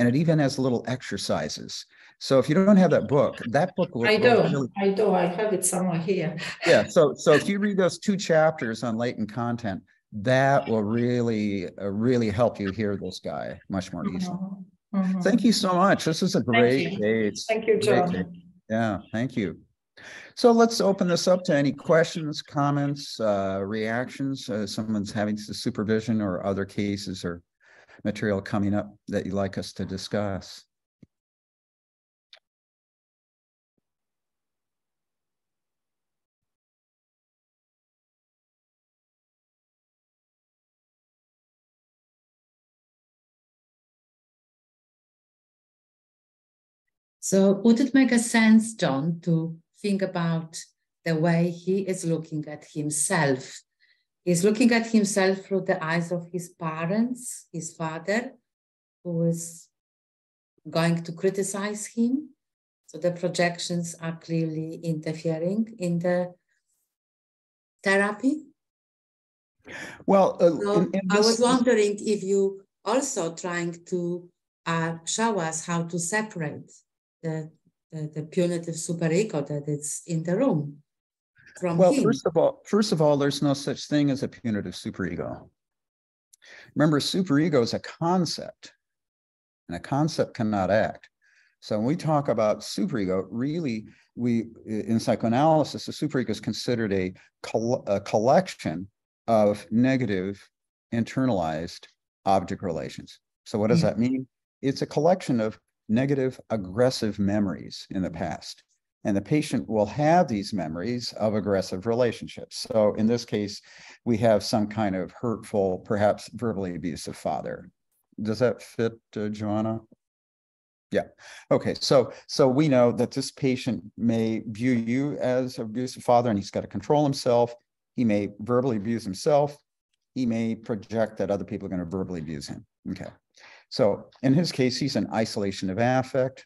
and it even has little exercises. So if you don't have that book will I really, I have it somewhere here. yeah. So if you read those 2 chapters on latent content, that will really help you hear this guy much more easily. Thank you so much. This is a great day. Thank you, Jon. Yeah, thank you. So let's open this up to any questions, comments, reactions. Someone's having supervision or other cases or material coming up that you'd like us to discuss. So would it make a sense, Jon, to think about the way he is looking at himself? He's looking at himself through the eyes of his parents, his father, who is going to criticize him. So the projections are clearly interfering in the therapy. Well, I was wondering if you also trying to show us how to separate the punitive superego that is in the room from him. First of all, there's no such thing as a punitive superego. Remember, superego is a concept, and a concept cannot act. So when we talk about superego, really, in psychoanalysis, the superego is considered a collection of negative internalized object relations. So what does that mean? It's a collection of negative aggressive memories in the past. And the patient will have these memories of aggressive relationships. So in this case, we have some kind of hurtful, perhaps verbally abusive father. Does that fit, Joanna? Yeah. Okay. So we know that this patient may view you as an abusive father, and he's got to control himself. He may verbally abuse himself. He may project that other people are going to verbally abuse him. Okay. So in his case, he's in isolation of affect.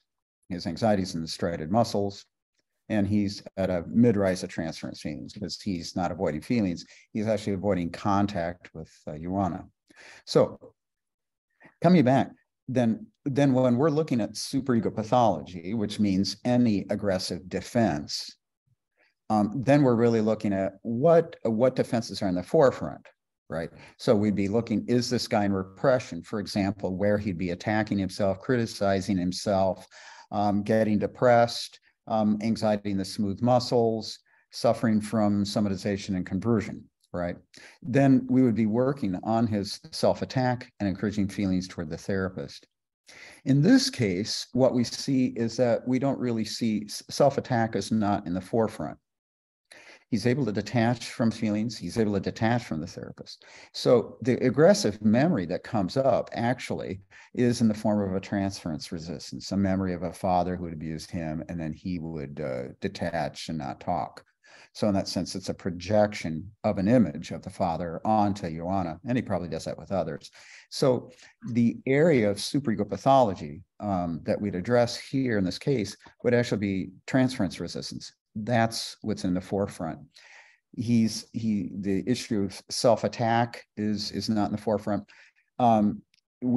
His anxiety is in the striated muscles, and he's at a mid-rise of transference feelings because he's not avoiding feelings. He's actually avoiding contact with Joanna. So coming back, then when we're looking at superego pathology, which means any aggressive defense, then we're really looking at what defenses are in the forefront, right? So we'd be looking, is this guy in repression, for example, where he'd be attacking himself, criticizing himself, getting depressed, anxiety in the smooth muscles, suffering from somatization and conversion, right? Then we would be working on his self-attack and encouraging feelings toward the therapist. In this case, what we see is that we don't really see self-attack is not in the forefront. He's able to detach from feelings. He's able to detach from the therapist. So the aggressive memory that comes up actually is in the form of a transference resistance, a memory of a father who would abuse him, and then he would detach and not talk. So in that sense, it's a projection of an image of the father onto Joanna, and he probably does that with others. So the area of superego pathology that we'd address here in this case would actually be transference resistance. That's what's in the forefront. The issue of self-attack is not in the forefront.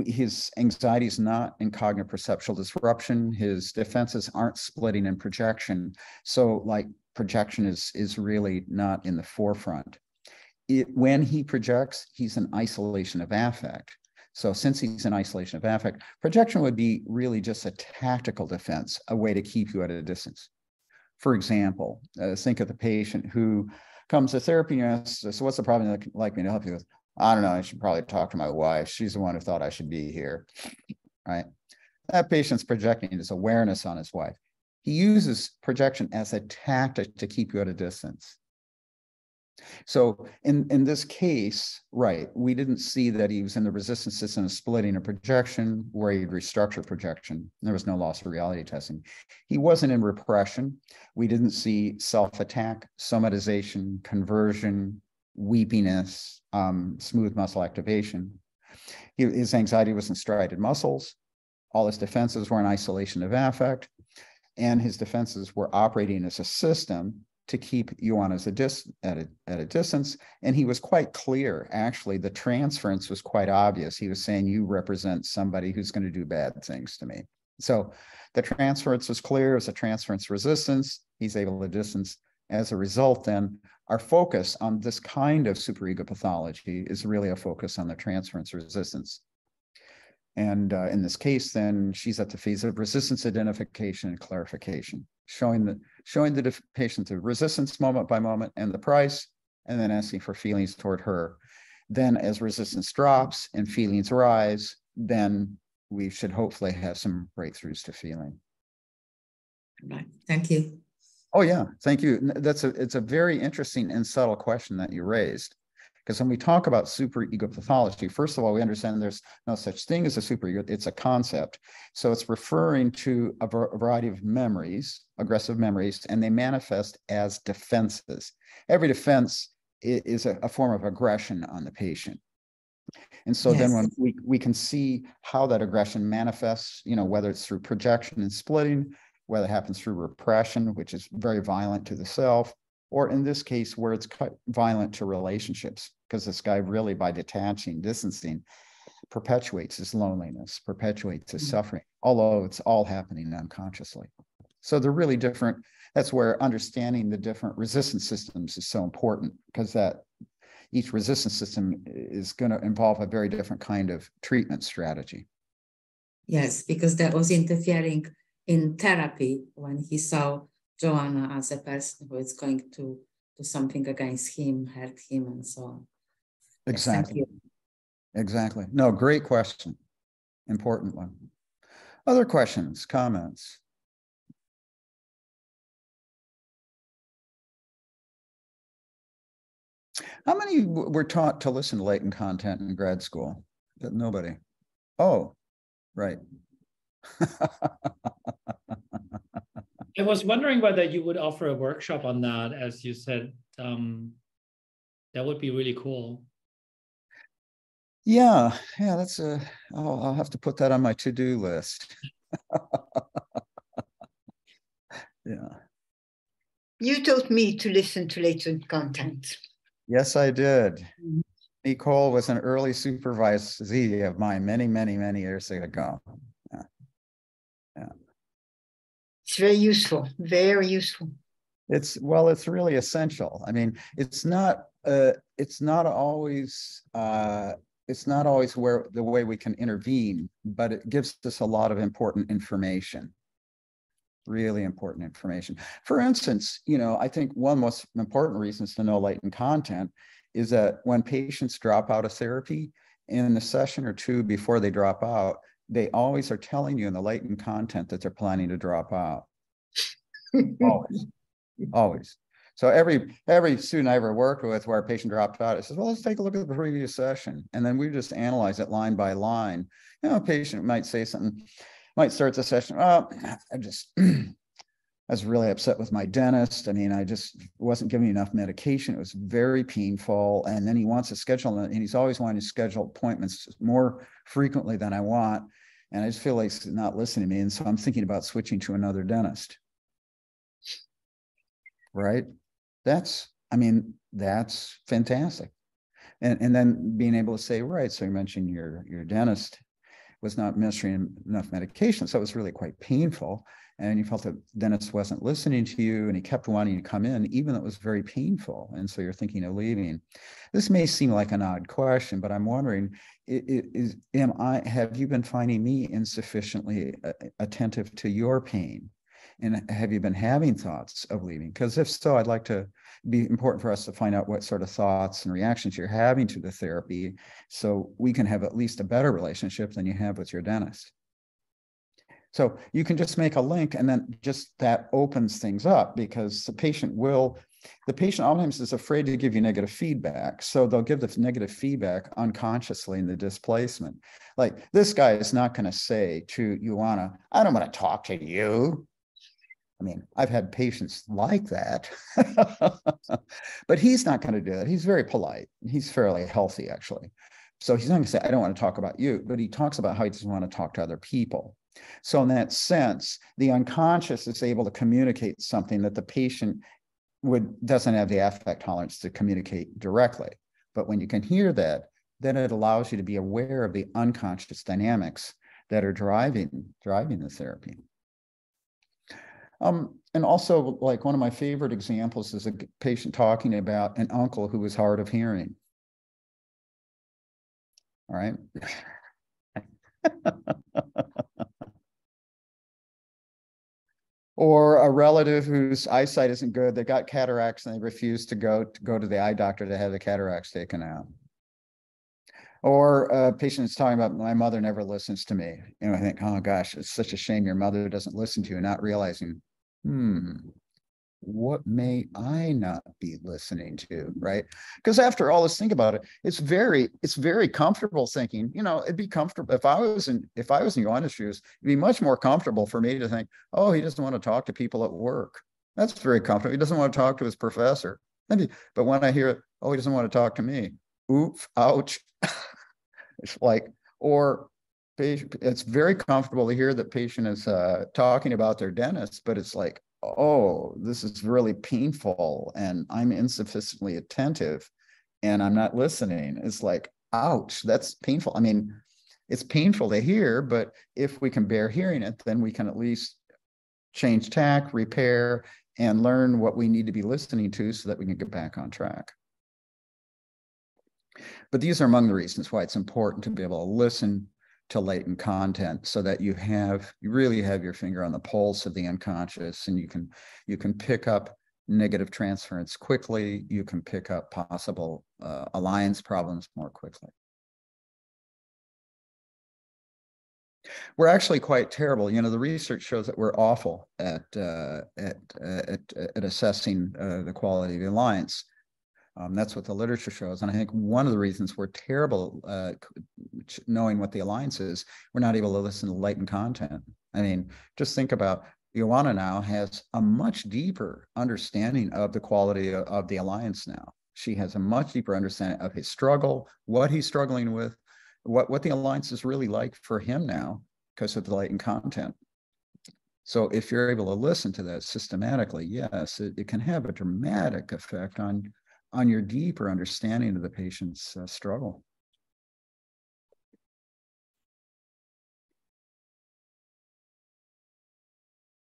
His anxiety is not in cognitive perceptual disruption. His defenses aren't splitting in projection. So like projection is really not in the forefront. When he projects, he's in isolation of affect. So since he's in isolation of affect, projection would be really just a tactical defense, a way to keep you at a distance. For example, think of the patient who comes to therapy and asks, so what's the problem you'd like me to help you with? I don't know, I should probably talk to my wife. She's the one who thought I should be here, right? That patient's projecting his awareness on his wife. He uses projection as a tactic to keep you at a distance. So in this case, right, we didn't see that he was in the resistance system of splitting a projection where he'd restructure projection. There was no loss of reality testing. He wasn't in repression. We didn't see self-attack, somatization, conversion, weepiness, smooth muscle activation. His anxiety was in striated muscles. All his defenses were in isolation of affect, and his defenses were operating as a system to keep Jon at a distance. And he was quite clear. Actually, the transference was quite obvious. He was saying, you represent somebody who's going to do bad things to me. So the transference was clear. It was a transference resistance. He's able to distance. As a result, then, our focus on this kind of superego pathology is really a focus on the transference resistance. And in this case, then, she's at the phase of resistance identification and clarification, showing the patient the resistance moment by moment and the price, and then asking for feelings toward her. Then as resistance drops and feelings rise, then we should hopefully have some breakthroughs to feeling. Right. Thank you. Oh, yeah. Thank you. It's a very interesting and subtle question that you raised. Because when we talk about superego pathology, first of all, we understand there's no such thing as a superego. It's a concept. So it's referring to a variety of memories, aggressive memories, and they manifest as defenses. Every defense is a form of aggression on the patient. And so then when we can see how that aggression manifests, whether it's through projection and splitting, whether it happens through repression, which is very violent to the self, or in this case, where it's violent to relationships, because this guy really, by detaching, distancing, perpetuates his loneliness, perpetuates his suffering, although it's all happening unconsciously. So they're really different. That's where understanding the different resistance systems is so important, because that each resistance system is going to involve a very different kind of treatment strategy. Yes, because that was interfering in therapy when he saw Joanna as a person who is going to do something against him, hurt him, and so on. Exactly. Yes, exactly. No, great question. Important one. Other questions, comments? How many were taught to listen to latent content in grad school? Nobody. Oh, right. I was wondering whether you would offer a workshop on that, as you said. That would be really cool. Yeah, that's I'll have to put that on my to-do list. Yeah. You taught me to listen to latent content. Yes, I did. Nicole was an early supervisee of mine many, many, many years ago. Yeah. It's very useful, very useful. It's really essential. I mean, it's not always where the way we can intervene, but it gives us a lot of important information. Really important information. For instance, I think one most important reasons to know latent content is that when patients drop out of therapy, in a session or two before they drop out, they always are telling you in the latent content that they're planning to drop out. Always. So every student I ever worked with where a patient dropped out, it says, well, let's take a look at the previous session. And then we just analyze it line by line. A patient might say something, might start the session, oh, I was really upset with my dentist. I mean, I just wasn't giving enough medication. It was very painful. And then he wants to schedule, and he's always wanting to schedule appointments more frequently than I want. And I just feel like he's not listening to me. And so I'm thinking about switching to another dentist. Right? That's fantastic. And then being able to say, right, so you mentioned your dentist was not administering enough medication. So it was really quite painful. And you felt that the dentist wasn't listening to you and he kept wanting to come in, even though it was very painful. And so you're thinking of leaving. This may seem like an odd question, but I'm wondering, have you been finding me insufficiently attentive to your pain? And have you been having thoughts of leaving? Because if so, I'd like to be important for us to find out what sort of thoughts and reactions you're having to the therapy so we can have at least a better relationship than you have with your dentist. So you can just make a link and then just that opens things up because the patient oftentimes is afraid to give you negative feedback. So they'll give the negative feedback unconsciously in the displacement. Like this guy is not going to say to Ioana, I don't want to talk to you. I mean, I've had patients like that, but he's not going to do that. He's very polite. He's fairly healthy, actually. So he's not going to say, I don't want to talk about you, but he talks about how he doesn't want to talk to other people. So in that sense, the unconscious is able to communicate something that the patient doesn't have the affect tolerance to communicate directly. But when you can hear that, then it allows you to be aware of the unconscious dynamics that are driving the therapy. And also, like, one of my favorite examples is a patient talking about an uncle who was hard of hearing. All right. Or a relative whose eyesight isn't good, they got cataracts and they refuse to go to the eye doctor to have the cataracts taken out. Or a patient is talking about, my mother never listens to me. And I think, oh gosh, it's such a shame your mother doesn't listen to you, not realizing, what may I not be listening to, right? Because after all, let's think about it. It's very comfortable thinking, it'd be comfortable if I was in Joanna's shoes, it'd be much more comfortable for me to think, oh, he doesn't want to talk to people at work. That's very comfortable. He doesn't want to talk to his professor. But when I hear, oh, he doesn't want to talk to me, oof, ouch. It's like, or it's very comfortable to hear that patient is talking about their dentist, but it's like, oh, this is really painful and I'm insufficiently attentive and I'm not listening. It's like, ouch, that's painful. I mean, it's painful to hear, but if we can bear hearing it, then we can at least change tack, repair, and learn what we need to be listening to so that we can get back on track. But these are among the reasons why it's important to be able to listen to latent content so that you really have your finger on the pulse of the unconscious, and you can pick up negative transference quickly. You can pick up possible alliance problems more quickly. We're actually quite terrible. The research shows that we're awful at assessing the quality of the alliance. That's what the literature shows. And I think one of the reasons we're terrible knowing what the alliance is, we're not able to listen to latent content. I mean, just think about, Joanna now has a much deeper understanding of the quality of the alliance now. She has a much deeper understanding of his struggle, what he's struggling with, what the alliance is really like for him now because of the latent content. So if you're able to listen to that systematically, yes, it can have a dramatic effect on your deeper understanding of the patient's struggle.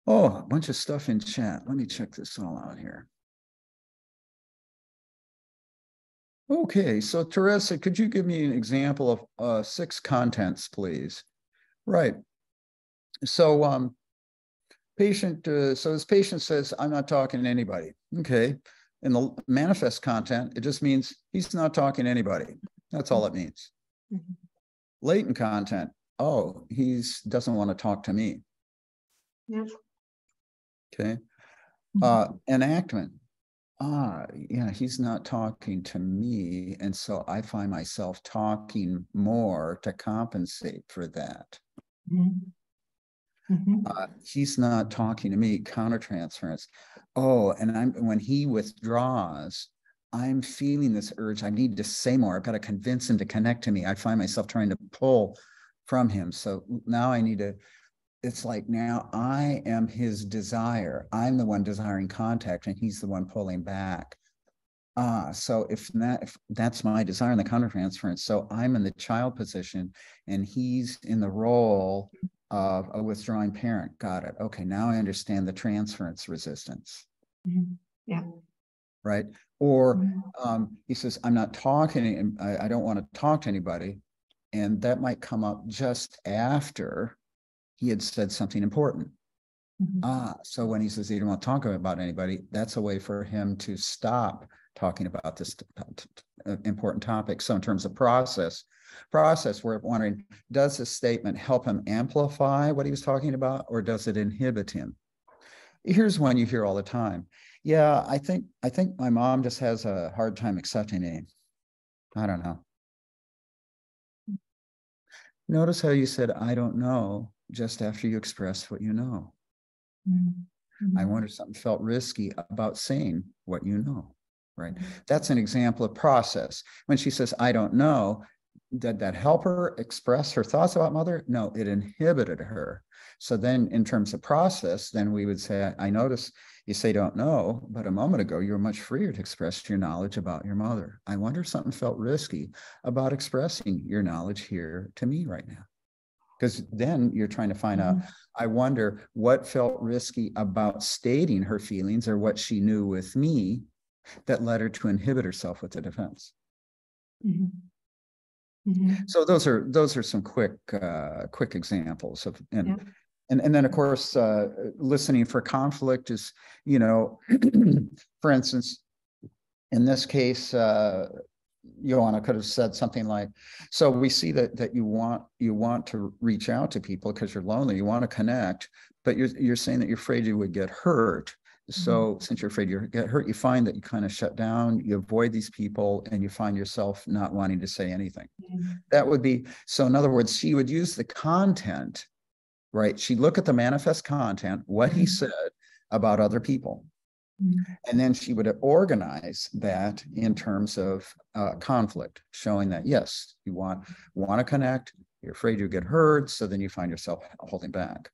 Oh, a bunch of stuff in chat. Let me check this all out here. Okay, so Teresa, could you give me an example of 6 contents, please? Right. So this patient says, I'm not talking to anybody. Okay. In the manifest content, it just means he's not talking to anybody. That's all it means. Mm-hmm. Latent content, oh, he doesn't want to talk to me. Yeah. Okay. Enactment, yeah, he's not talking to me. And so I find myself talking more to compensate for that. Mm-hmm. He's not talking to me, countertransference. Oh, and when he withdraws, I'm feeling this urge. I need to say more. I've got to convince him to connect to me. I find myself trying to pull from him. So now it's like now I am his desire. I'm the one desiring contact and he's the one pulling back. So if that's my desire in the countertransference, so I'm in the child position and he's in the role of a withdrawing parent. Got it. Okay, now I understand the transference resistance. Mm-hmm. Yeah. Right. Or he says, I'm not talking, I don't want to talk to anybody. And that might come up just after he had said something important. Mm-hmm. So when he says he don't want to talk about anybody, that's a way for him to stop talking about this important topic. So in terms of process, we're wondering, does this statement help him amplify what he was talking about, or does it inhibit him? Here's one you hear all the time. Yeah, I think my mom just has a hard time accepting me. I don't know. Notice how you said, I don't know, just after you expressed what you know. Mm-hmm. I wonder if something felt risky about saying what you know, right? Mm-hmm. That's an example of process. When she says, I don't know, did that help her express her thoughts about mother? No, it inhibited her. So then in terms of process, then we would say, I notice You say don't know, but a moment ago, you were much freer to express your knowledge about your mother. I wonder if something felt risky about expressing your knowledge here to me right now. Because then you're trying to find out, I wonder what felt risky about stating her feelings or what she knew with me that led her to inhibit herself with the defense. So those are some quick examples of, and then of course, listening for conflict is, you know, for instance, in this case, Joanna could have said something like, so we see that you want to reach out to people because you're lonely, you want to connect, but you're saying that you're afraid you would get hurt. So since you're afraid you'll get hurt, you find that you kind of shut down, you avoid these people, and you find yourself not wanting to say anything. That would be, so in other words, she would use the content, right? She'd look at the manifest content, what he said about other people. And then she would organize that in terms of conflict, showing that, yes, you want to connect, you're afraid you get hurt, so then you find yourself holding back.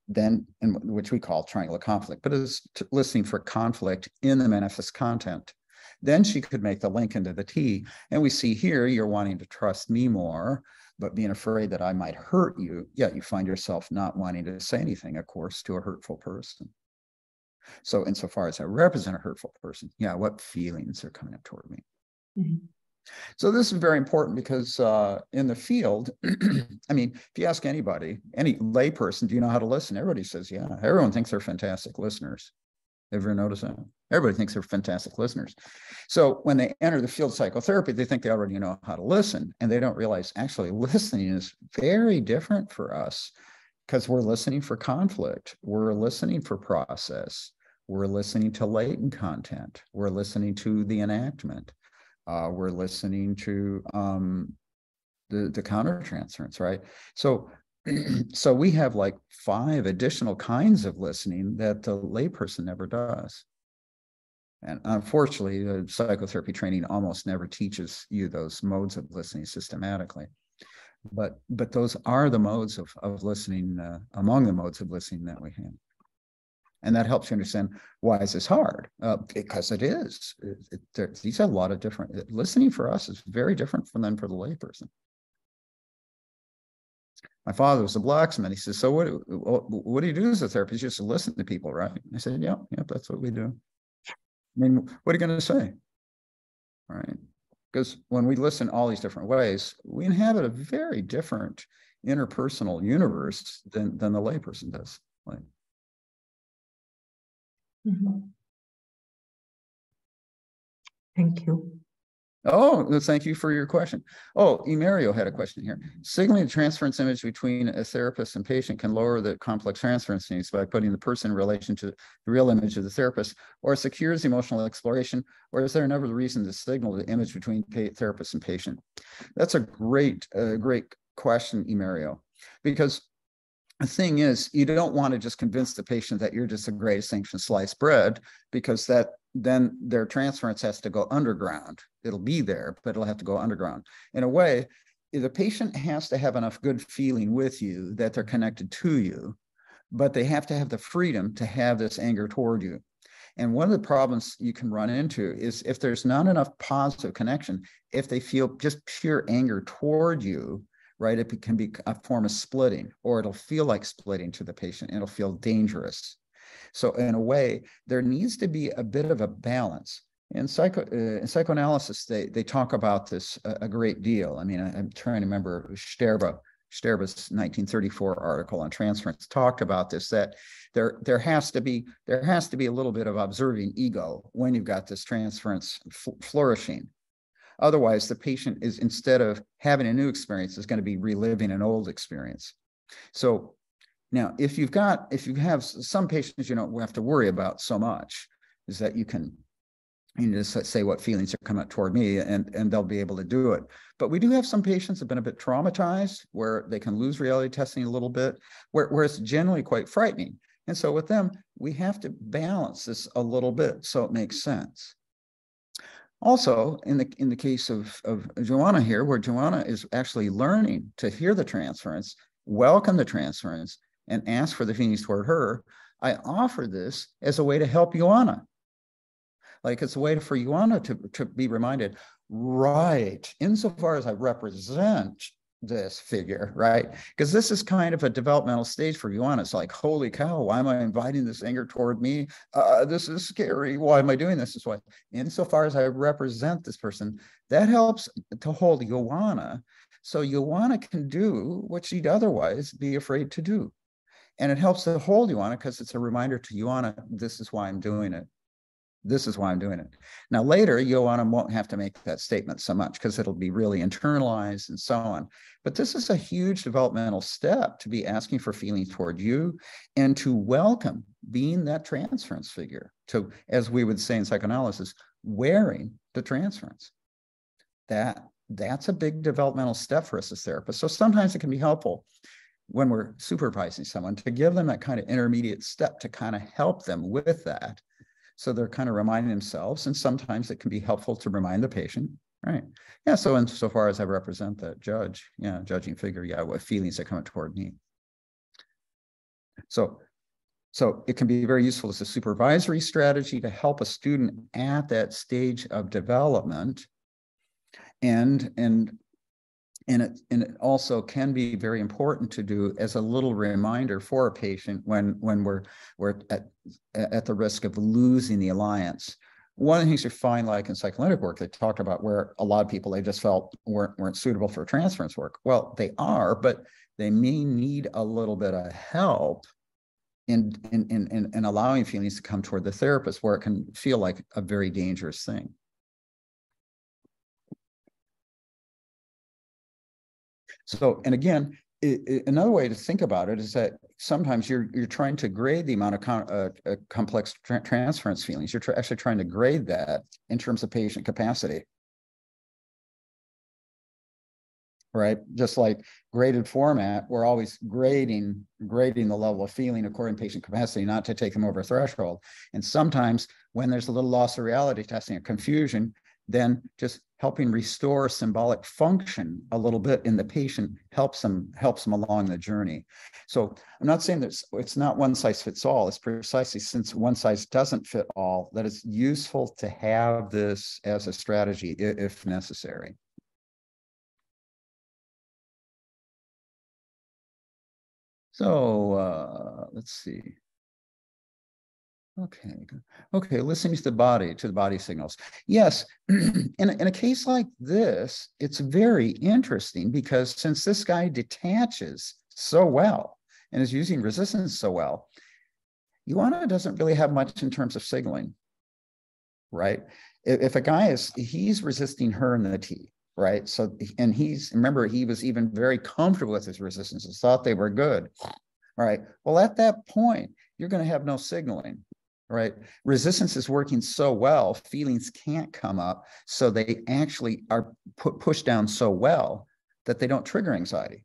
Then, which we call triangular conflict, but it's listening for conflict in the manifest content. Then she could make the link into the T. And we see here, you're wanting to trust me more, but being afraid that I might hurt you, yet you find yourself not wanting to say anything, of course, to a hurtful person. So insofar as I represent a hurtful person, yeah, what feelings are coming up toward me? So this is very important because in the field, I mean, if you ask anybody, any layperson, do you know how to listen? Everybody says, yeah. Everyone thinks they're fantastic listeners. Ever notice that? Everybody thinks they're fantastic listeners. So when they enter the field of psychotherapy, they think they already know how to listen, and they don't realize actually listening is very different for us because we're listening for conflict. We're listening for process. We're listening to latent content. We're listening to the enactment. We're listening to the countertransference, right? So we have like 5 additional kinds of listening that the layperson never does. And unfortunately, the psychotherapy training almost never teaches you those modes of listening systematically. But those are the modes of listening, among the modes of listening that we have. And that helps you understand why is this hard? Because it is. These are a lot of different, listening for us is very different than for the layperson. My father was a blacksmith. He says, so what do you do as a therapist? You just listen to people, right? I said, yeah, that's what we do. I mean, what are you going to say? All right. Because when we listen all these different ways, we inhabit a very different interpersonal universe than the layperson does. Like, Thank you. oh, thank you for your question. Oh, Emerio had a question here. Signaling the transference image between a therapist and patient can lower the complex transference needs by putting the person in relation to the real image of the therapist, or secures emotional exploration, or is there another reason to signal the image between therapist and patient? That's a great question, Emerio, because the thing is, you don't want to just convince the patient that you're just the greatest ancient sliced bread, because then their transference has to go underground. It'll be there, but it'll have to go underground. In a way, the patient has to have enough good feeling with you that they're connected to you, but they have to have the freedom to have this anger toward you. And one of the problems you can run into is if there's not enough positive connection, if they feel just pure anger toward you, right, it can be a form of splitting, or it'll feel like splitting to the patient, and it'll feel dangerous. So in a way, there needs to be a bit of a balance. In psychoanalysis, they talk about this a great deal. I mean, I'm trying to remember Sterba's 1934 article on transference talked about this, that there has to be a little bit of observing ego when you've got this transference flourishing. Otherwise, the patient is, instead of having a new experience, is going to be reliving an old experience. So now, if you have some patients you don't have to worry about so much, is that you can just say what feelings are coming up toward me, and they'll be able to do it. But we do have some patients that have been a bit traumatized, where they can lose reality testing a little bit, where it's generally quite frightening. And so with them, we have to balance this a little bit so it makes sense. Also, in the case of Joanna here, where Joanna is actually learning to hear the transference, welcome the transference, and ask for the feelings toward her, I offer this as a way to help Ioana. Like it's a way for Ioana to be reminded, right, insofar as I represent this figure, right? Because this is kind of a developmental stage for Ioana. It's like, holy cow, why am I inviting this anger toward me? This is scary. Why am I doing this? This way. Insofar as I represent this person, that helps to hold Ioana. So Ioana can do what she'd otherwise be afraid to do. And it helps to hold Ioana because it's a reminder to Ioana, this is why I'm doing it. This is why I'm doing it. Now, later, Ioana won't have to make that statement so much because it'll be really internalized and so on. But this is a huge developmental step to be asking for feelings toward you and to welcome being that transference figure, to, as we would say in psychoanalysis, wearing the transference. That's a big developmental step for us as therapists. So sometimes it can be helpful when we're supervising someone to give them that kind of intermediate step to kind of help them with that. So they're kind of reminding themselves, and sometimes it can be helpful to remind the patient, right? Yeah, so insofar as I represent that judge, yeah, judging figure, yeah, what feelings are coming toward me. So it can be very useful as a supervisory strategy to help a student at that stage of development. And it also can be very important to do as a little reminder for a patient when we're at the risk of losing the alliance. One of the things you find, like in psychoanalytic work, they talked about where a lot of people they just felt weren't suitable for transference work. Well, they are, but they may need a little bit of help in allowing feelings to come toward the therapist, where it can feel like a very dangerous thing. So, and again, another way to think about it is that sometimes you're trying to grade the amount of complex transference feelings. You're actually trying to grade that in terms of patient capacity, right? Just like graded format, we're always grading the level of feeling according to patient capacity, not to take them over a threshold. And sometimes when there's a little loss of reality testing or confusion, then just helping restore symbolic function a little bit in the patient helps them along the journey. So I'm not saying that it's not one size fits all. It's precisely since one size doesn't fit all that it's useful to have this as a strategy if necessary. So let's see. Okay, listening to the body signals. Yes, in a case like this, it's very interesting because since this guy detaches so well and is using resistance so well, Ioana doesn't really have much in terms of signaling, right? If a guy he's resisting her in the T, right? So, and remember, he was even very comfortable with his resistances, thought they were good. All right, well, at that point, you're going to have no signaling. Right? Resistance is working so well, feelings can't come up. So they actually are pushed down so well that they don't trigger anxiety.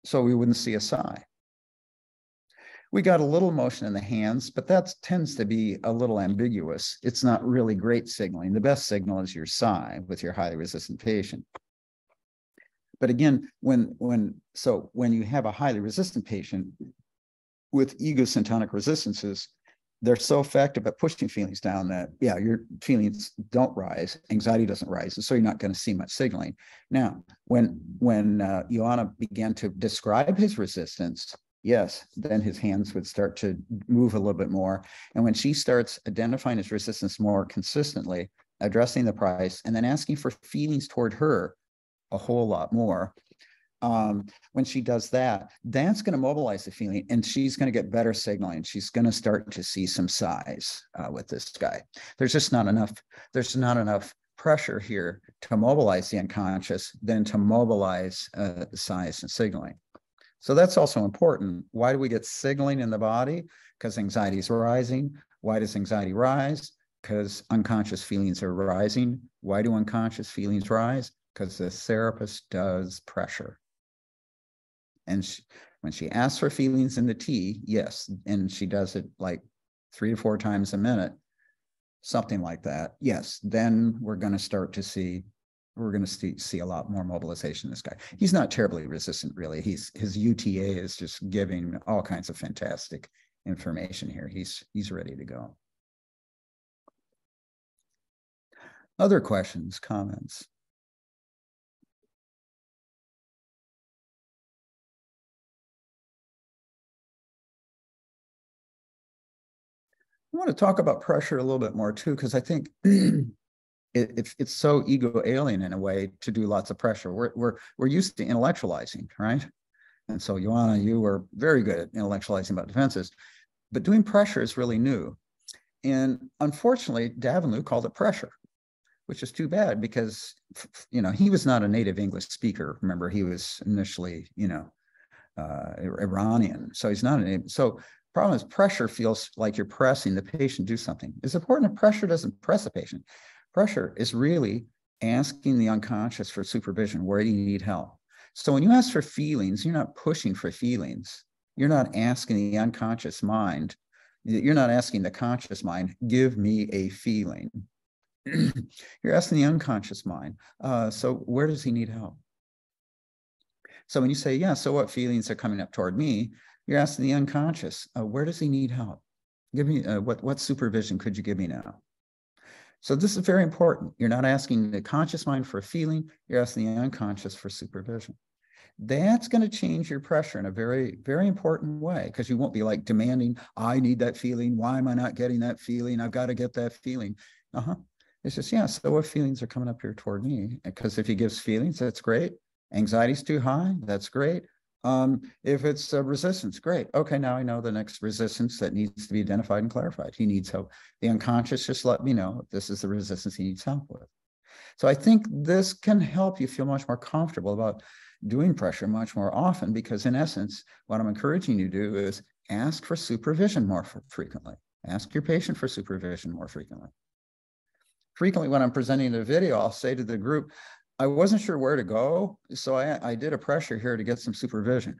So we wouldn't see a sigh. We got a little motion in the hands, but that tends to be a little ambiguous. It's not really great signaling. The best signal is your sigh with your highly resistant patient. But again, when you have a highly resistant patient with egosyntonic resistances, they're so effective at pushing feelings down that, yeah, your feelings don't rise, anxiety doesn't rise, and so you're not going to see much signaling. Now, when Ioana began to describe his resistance, yes, then his hands would start to move a little bit more. And when she starts identifying his resistance more consistently, addressing the price, and then asking for feelings toward her a whole lot more, when she does that, that's going to mobilize the feeling, and she's going to get better signaling. She's going to start to see some sighs with this guy. There's just not enough. There's not enough pressure here to mobilize the unconscious than to mobilize the sighs and signaling. So that's also important. Why do we get signaling in the body? Because anxiety is rising. Why does anxiety rise? Because unconscious feelings are rising. Why do unconscious feelings rise? Because the therapist does pressure. And when she asks for feelings in the T, yes, and she does it like 3 to 4 times a minute, something like that, yes, then we're going to start to see, see a lot more mobilization in this guy. He's not terribly resistant, really. His UTA is just giving all kinds of fantastic information here. He's ready to go. Other questions, comments? I want to talk about pressure a little bit more too, because I think it's so ego alien in a way to do lots of pressure. We're used to intellectualizing, right? And so Joanna, you were very good at intellectualizing about defenses, but doing pressure is really new. And unfortunately, Davenlu called it pressure, which is too bad because, you know, he was not a native English speaker. Remember, he was initially, you know, Iranian. So he's not a native. So problem is pressure feels like you're pressing the patient to do something. It's important that pressure doesn't press a patient. Pressure is really asking the unconscious for supervision. Where do you need help? So when you ask for feelings, you're not pushing for feelings. You're not asking the unconscious mind. You're not asking the conscious mind, give me a feeling. You're asking the unconscious mind. So where does he need help? So when you say, yeah, so what feelings are coming up toward me? You're asking the unconscious, where does he need help? Give me, what supervision could you give me now? So this is very important. You're not asking the conscious mind for a feeling, you're asking the unconscious for supervision. That's going to change your pressure in a very, very important way, because you won't be like demanding, I need that feeling. Why am I not getting that feeling? I've got to get that feeling. It's just, yeah, so what feelings are coming up here toward me? Because if he gives feelings, that's great. Anxiety's too high, that's great. If it's resistance, great. Okay, now I know the next resistance that needs to be identified and clarified. He needs help. The unconscious just let me know this is the resistance he needs help with. So I think this can help you feel much more comfortable about doing pressure much more often, because in essence, what I'm encouraging you to do is ask for supervision more frequently. Ask your patient for supervision more frequently. Frequently when I'm presenting a video, I'll say to the group, I wasn't sure where to go, so I did a pressure here to get some supervision.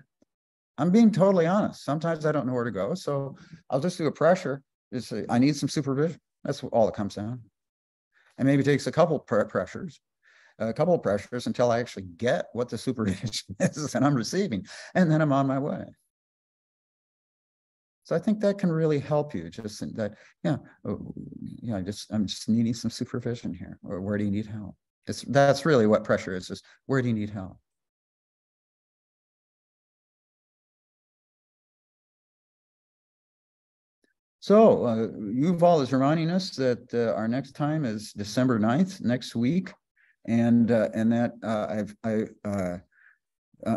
I'm being totally honest. Sometimes I don't know where to go, so I'll just do a pressure. Just say, I need some supervision. That's all it comes down. And maybe it takes a couple pressures until I actually get what the supervision is and I'm receiving, and then I'm on my way. So I think that can really help you. Just that, I'm just needing some supervision here. Or where do you need help? That's really what pressure is. Just where do you need help? So Yuval is reminding us that our next time is December 9th, next week, and that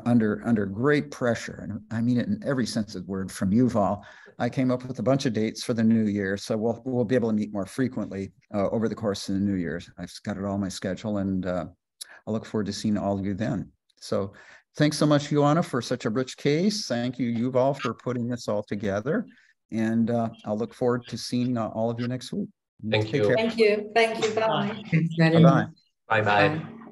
under great pressure, and I mean it in every sense of the word, from Yuval, I came up with a bunch of dates for the new year. So we'll be able to meet more frequently over the course of the new year. I've got it all on my schedule, and I look forward to seeing all of you then. So thanks so much, Joanna, for such a rich case. Thank you, Yuval, for putting this all together. And I'll look forward to seeing all of you next week. Thank you. Thank you. Thank you. Bye. Thanks very much. Bye-bye.